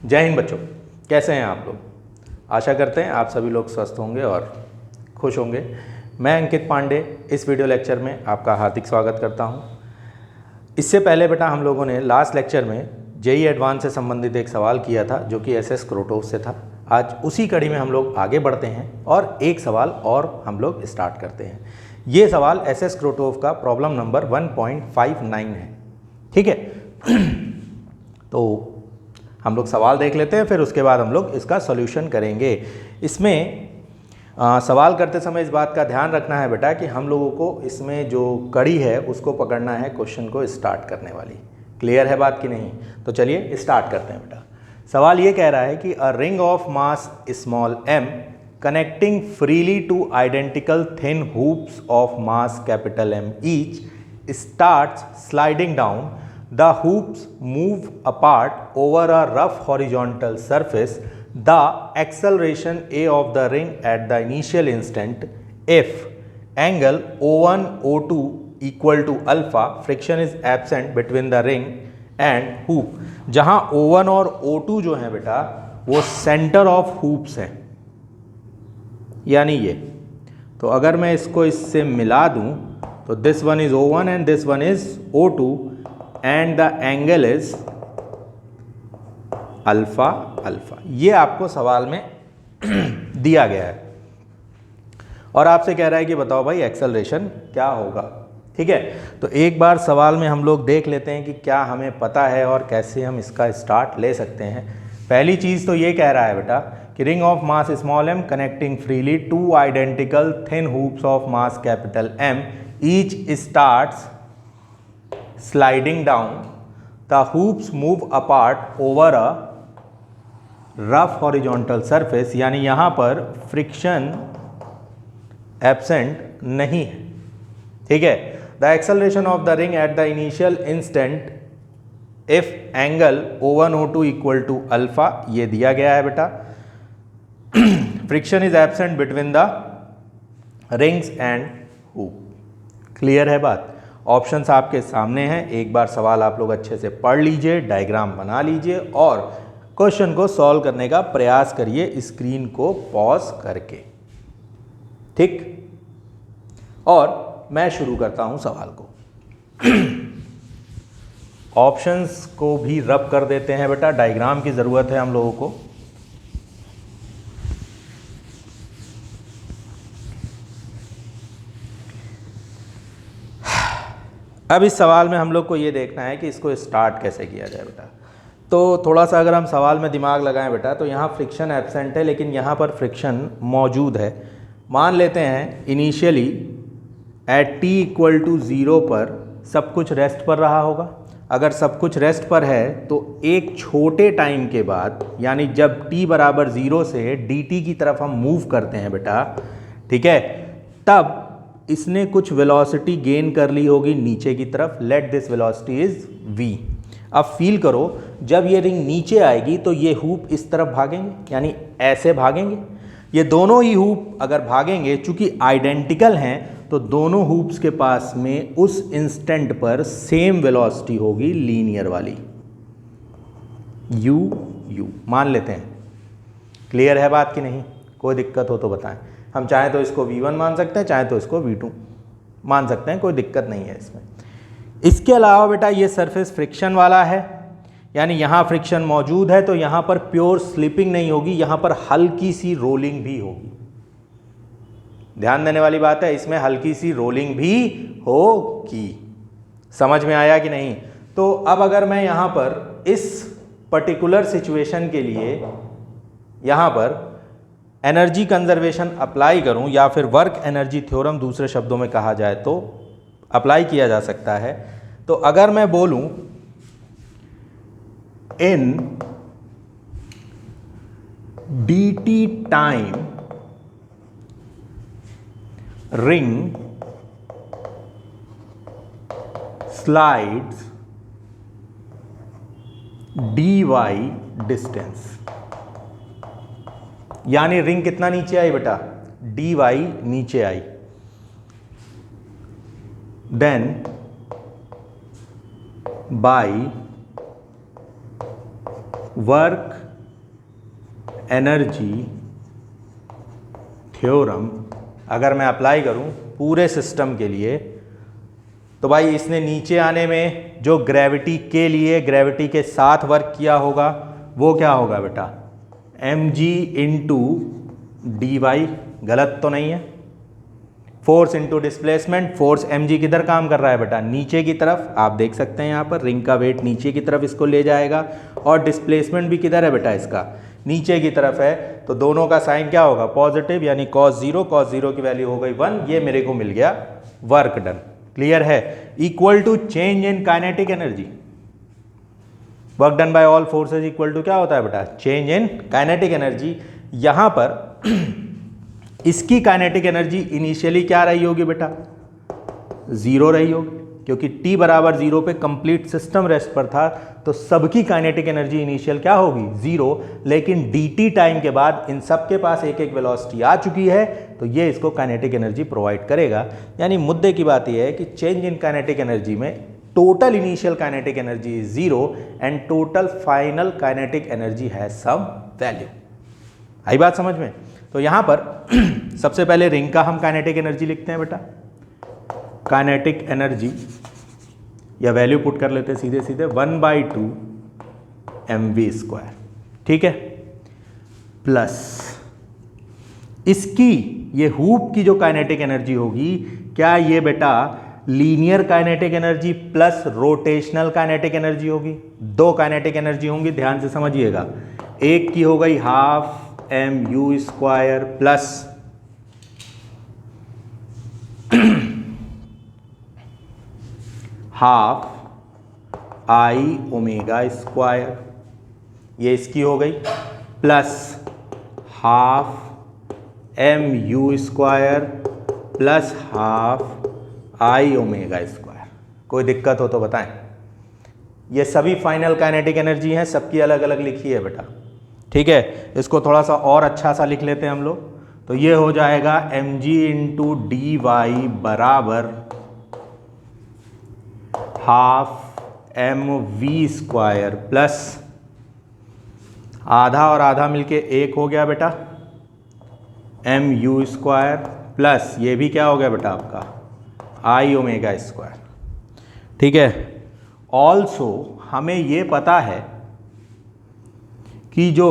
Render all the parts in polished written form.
जय हिंद बच्चों, कैसे हैं आप लोग। आशा करते हैं आप सभी लोग स्वस्थ होंगे और खुश होंगे। मैं अंकित पांडे इस वीडियो लेक्चर में आपका हार्दिक स्वागत करता हूं। इससे पहले बेटा हम लोगों ने लास्ट लेक्चर में जेईई एडवांस से संबंधित एक सवाल किया था जो कि एसएस क्रोटोव से था। आज उसी कड़ी में हम लोग आगे बढ़ते हैं और एक सवाल और हम लोग स्टार्ट करते हैं। ये सवाल एसएस क्रोटोव का प्रॉब्लम नंबर 1.59 है, ठीक है। तो हम लोग सवाल देख लेते हैं, फिर उसके बाद हम लोग इसका सॉल्यूशन करेंगे। इसमें सवाल करते समय इस बात का ध्यान रखना है बेटा कि हम लोगों को इसमें जो कड़ी है उसको पकड़ना है क्वेश्चन को स्टार्ट करने वाली। क्लियर है बात कि नहीं? तो चलिए स्टार्ट करते हैं बेटा। सवाल ये कह रहा है कि a ring of mass small m connecting freely two identical thin hoops of mass capital M each starts sliding down. The hoops move apart over a rough horizontal surface. The acceleration A of the ring at the initial instant, if angle O1 O2 equal to alpha, friction is absent between the ring and hoop. जहाँ O1 और O2 जो है बेटा वो centre of hoops हैं, यानी ये। तो अगर मैं इसको इससे मिला दूं तो this one is O1 and this one is O2 and the angle is alpha alpha. ये आपको सवाल में दिया गया है और आपसे कह रहा है कि बताओ भाई एक्सेलरेशन क्या होगा, ठीक है। तो एक बार सवाल में हम लोग देख लेते हैं कि क्या हमें पता है और कैसे हम इसका स्टार्ट ले सकते हैं। पहली चीज़ तो ये कह रहा है बेटा कि ring of mass small m connecting freely two identical thin hoops of mass capital M each starts sliding down. The hoops move apart over a rough horizontal surface, यानी यहाँ पर फ्रिक्शन एब्सेंट नहीं है, ठीक है। The acceleration of the ring at the initial instant if angle O1 O2 equal to alpha, ये दिया गया है बेटा। Friction is absent between the rings and hoop. Clear है बात? ऑप्शंस आपके सामने हैं। एक बार सवाल आप लोग अच्छे से पढ़ लीजिए, डायग्राम बना लीजिए और क्वेश्चन को सॉल्व करने का प्रयास करिए स्क्रीन को पॉज करके, ठीक। और मैं शुरू करता हूं सवाल को। ऑप्शंस को भी रब कर देते हैं बेटा, डायग्राम की ज़रूरत है हम लोगों को। अब इस सवाल में हम लोग को ये देखना है कि इसको स्टार्ट कैसे किया जाए बेटा। तो थोड़ा सा अगर हम सवाल में दिमाग लगाएं बेटा तो यहाँ फ्रिक्शन एब्सेंट है लेकिन यहाँ पर फ्रिक्शन मौजूद है। मान लेते हैं initially at t equal to 0 पर सब कुछ रेस्ट पर रहा होगा। अगर सब कुछ रेस्ट पर है तो एक छोटे टाइम के बाद यानी जब t बराबर 0 से dt की तरफ हम मूव करते हैं बेटा, ठीक है, तब इसने कुछ वेलोसिटी गेन कर ली होगी नीचे की तरफ। Let this velocity is v। अब फील करो जब ये रिंग नीचे आएगी तो ये हूप इस तरफ भागेंगे, यानी ऐसे भागेंगे। ये दोनों ही हूप अगर भागेंगे, चूंकि आइडेंटिकल हैं तो दोनों हूप्स के पास में उस इंस्टेंट पर सेम वेलोसिटी होगी, लीनियर वाली, u मान लेते हैं। क्लियर है बात कि नहीं? कोई दिक्कत हो तो बताएं। हम चाहे तो इसको v1 मान सकते हैं, चाहे तो इसको v2 मान सकते हैं, कोई दिक्कत नहीं है इसमें। इसके अलावा बेटा ये सरफेस फ्रिक्शन वाला है, यानी यहाँ फ्रिक्शन मौजूद है तो यहाँ पर प्योर स्लिपिंग नहीं होगी, यहाँ पर हल्की सी रोलिंग भी होगी। ध्यान देने वाली बात है, इसमें हल्की सी रोलिंग भी होगी। समझ में आया कि नहीं? तो अब अगर मैं यहाँ पर इस पर्टिकुलर सिचुएशन के लिए यहाँ पर एनर्जी कंजर्वेशन अप्लाई करूं या फिर वर्क एनर्जी थ्योरम दूसरे शब्दों में कहा जाए तो अप्लाई किया जा सकता है। तो अगर मैं बोलूं in dt time ring slides dy distance, यानी रिंग कितना नीचे आई बेटा? dy नीचे आई। Then by work energy theorem अगर मैं अप्लाई करूं पूरे सिस्टम के लिए, तो भाई इसने नीचे आने में जो ग्रेविटी के लिए ग्रेविटी के साथ वर्क किया होगा वो क्या होगा बेटा, mg इंटू डी वाई, गलत तो नहीं है। Force into displacement, force mg किधर काम कर रहा है बेटा, नीचे की तरफ। आप देख सकते हैं यहाँ पर रिंग का वेट नीचे की तरफ इसको ले जाएगा, और डिस्प्लेसमेंट भी किधर है बेटा, इसका नीचे की तरफ है। तो दोनों का साइन क्या होगा, पॉजिटिव, यानी cos 0 की वैल्यू हो गई 1, ये मेरे को मिल गया वर्क डन। क्लियर है। Equal to change in kinetic energy, work done by all forces equal to क्या होता है बेटा, चेंज इन काइनेटिक एनर्जी। यहां पर इसकी काइनेटिक एनर्जी इनिशियली क्या रही होगी बेटा, 0 रही होगी, क्योंकि t बराबर 0 पे कंप्लीट सिस्टम रेस्ट पर था, तो सबकी काइनेटिक एनर्जी इनिशियल क्या होगी, 0। लेकिन dt टाइम के बाद इन सब के पास एक एक वेलोसिटी आ चुकी है, तो ये इसको काइनेटिक एनर्जी प्रोवाइड करेगा। यानी मुद्दे की बात यह है कि चेंज इन काइनेटिक एनर्जी में total initial kinetic energy is 0 and total final kinetic energy has some value. आई बात समझ में। तो यहां पर सबसे पहले रिंग का हम काइनेटिक एनर्जी लिखते हैं बेटा, काइनेटिक एनर्जी या वैल्यू पुट कर लेते हैं सीधे सीधे 1/2 mv², ठीक है, प्लस इसकी ये हुप की जो काइनेटिक एनर्जी होगी, क्या ये बेटा linear kinetic energy plus rotational kinetic energy होगी। दो काइनेटिक एनर्जी होंगी, ध्यान से समझिएगा। एक की हो गई half mu² plus half I⍵², ये इसकी हो गई, plus half mu² plus half I⍵²। कोई दिक्कत हो तो बताएं। ये सभी फाइनल काइनेटिक एनर्जी हैं, सबकी अलग अलग लिखी है बेटा, ठीक है। इसको थोड़ा सा और अच्छा सा लिख लेते हैं हम लोग। तो ये हो जाएगा mg इंटू डी वाई बराबर हाफ mv² प्लस आधा और आधा मिलके एक हो गया बेटा mu² प्लस ये भी क्या हो गया बेटा आपका I⍵², ठीक है। ऑल्सो हमें ये पता है कि जो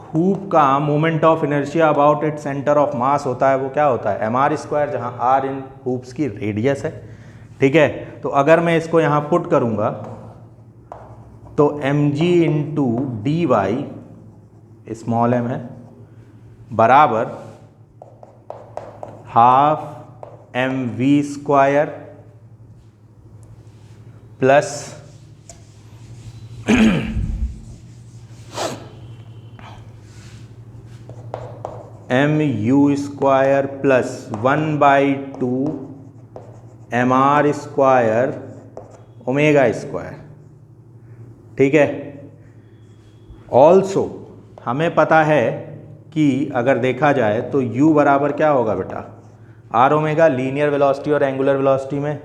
हुप का moment of inertia about it centre of mass होता है वो क्या होता है, mr², जहां r इन हुप्स की रेडियस है, ठीक है। तो अगर मैं इसको यहां पुट करूंगा तो mg into d y, small m है, बराबर half mv² plus mu² plus 1/2 mr²⍵², ठीक है। ऑल्सो हमें पता है कि अगर देखा जाए तो u बराबर क्या होगा बेटा, r⍵, लीनियर वेलोसिटी और एंगुलर वेलोसिटी में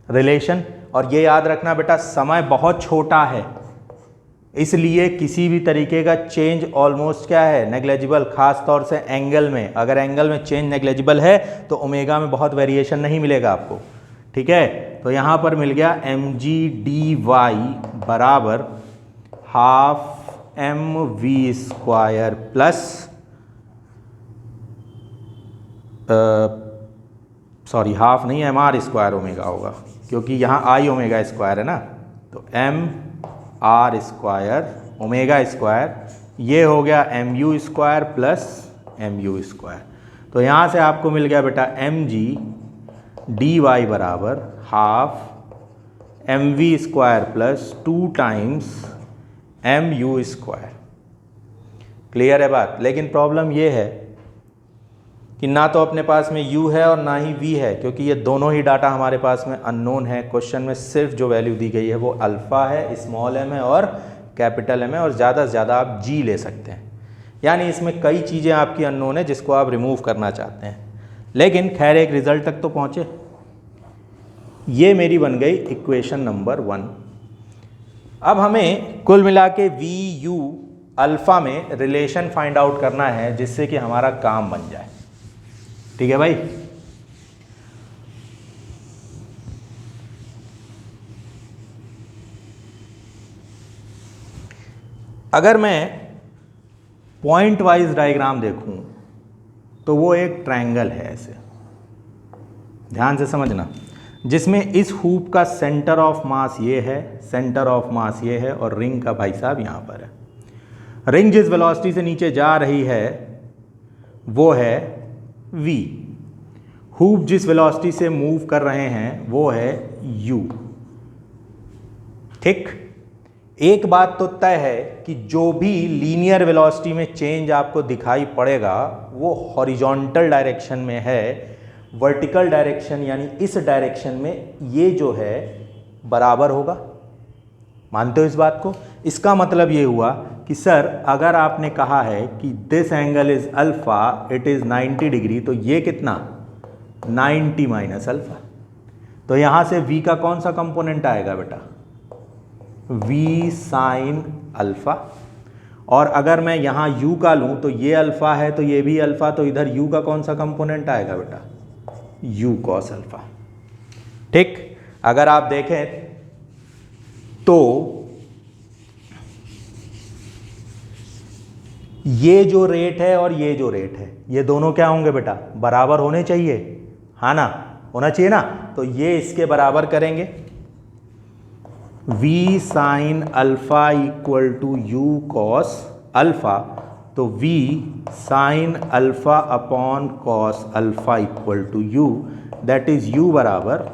रिलेशन। और ये याद रखना बेटा, समय बहुत छोटा है, इसलिए किसी भी तरीके का चेंज ऑलमोस्ट क्या है, नेग्लेजिबल। खास तौर से एंगल में, अगर एंगल में चेंज नेग्लेजिबल है तो ओमेगा में बहुत वेरिएशन नहीं मिलेगा आपको, ठीक है। तो यहाँ पर मिल गया mg dy बराबर half mv² plus sorry half नहीं, mr² होगा, क्योंकि यहाँ I⍵² है ना, तो mr²⍵², ये हो गया mu² प्लस mu²। तो यहाँ से आपको मिल गया बेटा mg dy बराबर half mv² plus 2 times mu²। Clear है बात। लेकिन प्रॉब्लम ये है कि ना तो अपने पास में u है और ना ही v है, क्योंकि ये दोनों ही डाटा हमारे पास में अननोन है। क्वेश्चन में सिर्फ जो वैल्यू दी गई है वो अल्फ़ा है, स्मॉल m है और कैपिटल M है, और ज़्यादा से ज़्यादा आप g ले सकते हैं। यानी इसमें कई चीज़ें आपकी अननोन है जिसको आप रिमूव करना चाहते हैं। लेकिन खैर एक रिज़ल्ट तक तो पहुँचे। ये मेरी बन गई इक्वेशन नंबर 1। अब हमें कुल मिला के v u अल्फ़ा में रिलेशन फाइंड आउट करना है जिससे कि हमारा काम बन जाए। ठीक है भाई। अगर मैं पॉइंट वाइज डायग्राम देखूं तो वो एक ट्रायंगल है, ऐसे ध्यान से समझना, जिसमें इस हुप का सेंटर ऑफ मास ये है, सेंटर ऑफ मास ये है, और रिंग का भाई साहब यहाँ पर है। रिंग जिस वेलोसिटी से नीचे जा रही है वो है v, हुप जिस वेलोसिटी से मूव कर रहे हैं वो है u। ठीक। एक बात तो तय है कि जो भी लीनियर वेलोसिटी में चेंज आपको दिखाई पड़ेगा वो हॉरिजॉन्टल डायरेक्शन में है, वर्टिकल डायरेक्शन यानी इस डायरेक्शन में ये जो है बराबर होगा। मानते हो इस बात को? इसका मतलब ये हुआ कि सर अगर आपने कहा है कि this angle is alpha, it is 90 degree, तो ये कितना 90 माइनस अल्फा। तो यहां से v का कौन सा कंपोनेंट आएगा बेटा? v sine alpha. और अगर मैं यहां u का लूं तो ये अल्फा है तो ये भी अल्फा, तो इधर u का कौन सा कंपोनेंट आएगा बेटा? u cos alpha. ठीक। अगर आप देखें तो ये जो रेट है और ये जो रेट है ये दोनों क्या होंगे बेटा? बराबर होने चाहिए, हाँ ना? होना चाहिए ना? तो ये इसके बराबर करेंगे, v sine alpha equal to u cos alpha, तो v sine alpha upon cos alpha equal to u, that is u बराबर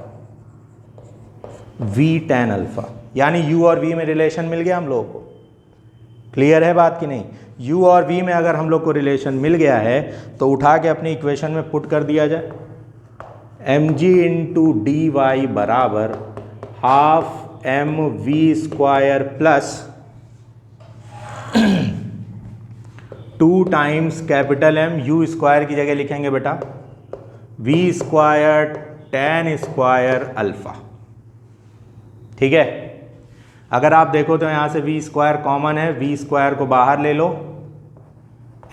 v टेन अल्फा। यानी u और v में रिलेशन मिल गया हम लोगों को। क्लियर है बात कि नहीं? u और v में अगर हम लोग को रिलेशन मिल गया है तो उठा के अपनी इक्वेशन में पुट कर दिया जाए, mg इंटू डी वाई बराबर half m v square plus 2 times capital M, u square की जगह लिखेंगे बेटा v square tan square alpha. ठीक है। अगर आप देखो तो यहाँ से v स्क्वायर कॉमन है, v स्क्वायर को बाहर ले लो,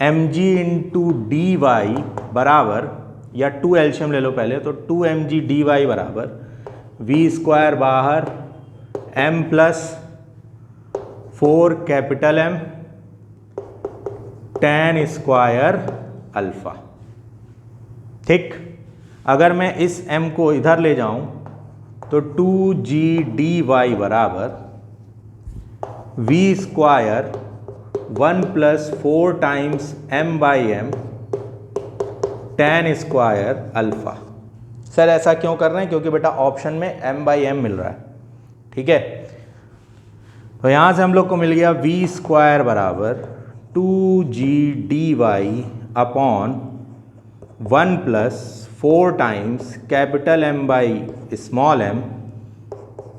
mg इंटू डी वाई बराबर, या 2 एल्शियम ले लो पहले, तो 2 mg डी वाई बराबर v स्क्वायर बाहर m plus 4 capital M tan square alpha. ठीक। अगर मैं इस m को इधर ले जाऊं तो 2g डी वाई बराबर v square 1 plus 4 times m by m tan square alpha. Sir ऐसा क्यों कर रहे हैं? क्योंकि बेटा ऑप्शन में m बाई एम मिल रहा है। ठीक है। तो यहां से हम लोग को मिल गया v स्क्वायर बराबर 2g d y upon 1 plus 4 times capital M by small m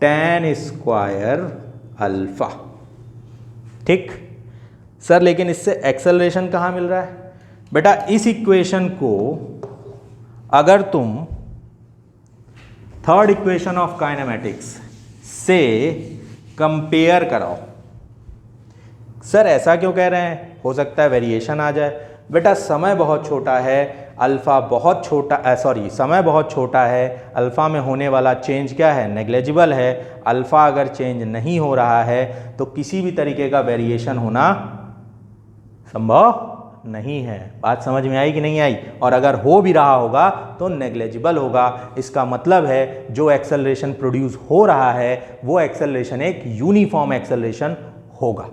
tan square alpha. ठीक। सर लेकिन इससे एक्सेलरेशन कहाँ मिल रहा है? बेटा इस इक्वेशन को अगर तुम थर्ड इक्वेशन ऑफ काइनेमेटिक्स से कंपेयर कराओ। सर ऐसा क्यों कह रहे हैं? हो सकता है वेरिएशन आ जाए। बेटा समय बहुत छोटा है, अल्फ़ा बहुत छोटा, समय बहुत छोटा है, अल्फ़ा में होने वाला चेंज क्या है? नेग्लेजिबल है। अल्फ़ा अगर चेंज नहीं हो रहा है तो किसी भी तरीके का वेरिएशन होना संभव नहीं है। बात समझ में आई कि नहीं आई? और अगर हो भी रहा होगा तो नेग्लेजिबल होगा। इसका मतलब है जो एक्सेलरेशन प्रोड्यूस हो रहा है वो एक्सेलरेशन एक यूनिफॉर्म एक्सेलरेशन होगा।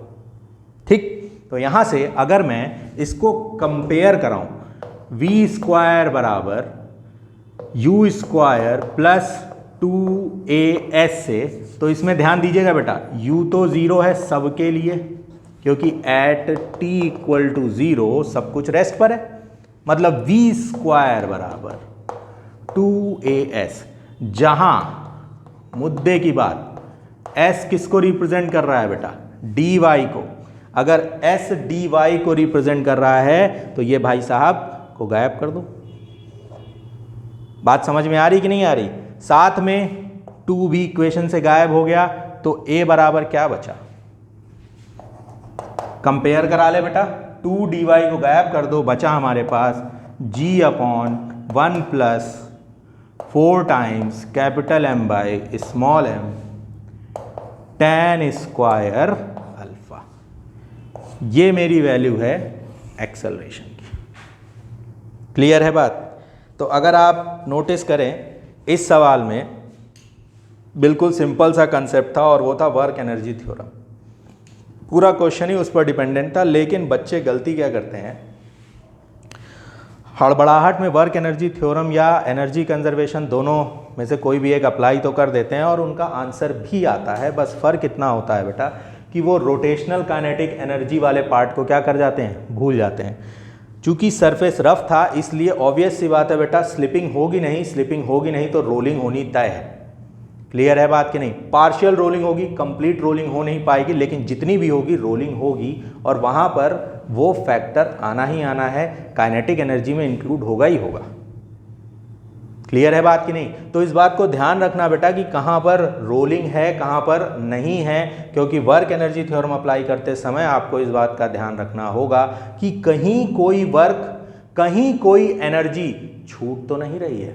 ठीक। तो यहाँ से अगर मैं इसको कंपेयर कराऊं, v स्क्वायर बराबर u स्क्वायर प्लस 2as से, तो इसमें ध्यान दीजिएगा बेटा u तो 0 है सबके लिए, क्योंकि एट t इक्वल टू 0 सब कुछ रेस्ट पर है। मतलब v स्क्वायर बराबर 2as, जहां मुद्दे की बात s किसको रिप्रेजेंट कर रहा है बेटा? dy को। अगर s dy को रिप्रेजेंट कर रहा है तो ये भाई साहब को गायब कर दो। बात समझ में आ रही कि नहीं आ रही? साथ में 2 भी इक्वेशन से गायब हो गया तो a बराबर क्या बचा? कंपेयर करा ले बेटा, 2dy को गायब कर दो, बचा हमारे पास g/1 plus 4 times capital M by small m tan square alpha. ये मेरी वैल्यू है एक्सेलरेशन की। क्लियर है बात? तो अगर आप नोटिस करें इस सवाल में बिल्कुल सिंपल सा कंसेप्ट था और वो था वर्क एनर्जी थ्योरम। पूरा क्वेश्चन ही उस पर डिपेंडेंट था, लेकिन बच्चे गलती क्या करते हैं, हड़बड़ाहट में वर्क एनर्जी थ्योरम या एनर्जी कंजर्वेशन दोनों में से कोई भी एक अप्लाई तो कर देते हैं और उनका आंसर भी आता है। बस फ़र्क इतना होता है बेटा कि वो रोटेशनल काइनेटिक एनर्जी वाले पार्ट को क्या कर जाते हैं, भूल जाते हैं। चूंकि सरफेस रफ था इसलिए ऑब्वियस सी बात है बेटा, स्लिपिंग होगी नहीं तो रोलिंग होनी तय है। क्लियर है बात कि नहीं? पार्शियल रोलिंग होगी, कंप्लीट रोलिंग हो नहीं पाएगी, लेकिन जितनी भी होगी रोलिंग होगी और वहां पर वो फैक्टर आना ही आना है, काइनेटिक एनर्जी में इंक्लूड होगा ही होगा। क्लियर है बात कि नहीं? तो इस बात को ध्यान रखना बेटा कि कहां पर रोलिंग है कहां पर नहीं है, क्योंकि वर्क एनर्जी थ्योरम अप्लाई करते समय आपको इस बात का ध्यान रखना होगा कि कहीं कोई वर्क, कहीं कोई एनर्जी छूट तो नहीं रही है।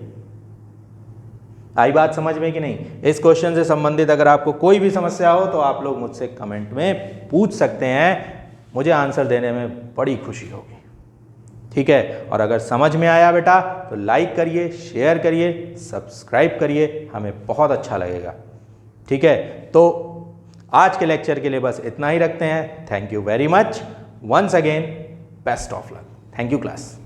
आई बात समझ में कि नहीं? इस क्वेश्चन से संबंधित अगर आपको कोई भी समस्या हो तो आप लोग मुझसे कमेंट में पूछ सकते हैं, मुझे आंसर देने में बड़ी खुशी होगी। ठीक है? और अगर समझ में आया बेटा तो लाइक करिए, शेयर करिए, सब्सक्राइब करिए, हमें बहुत अच्छा लगेगा। ठीक है? तो आज के लेक्चर के लिए बस इतना ही रखते हैं। Thank you very much, once again best of luck. Thank you class.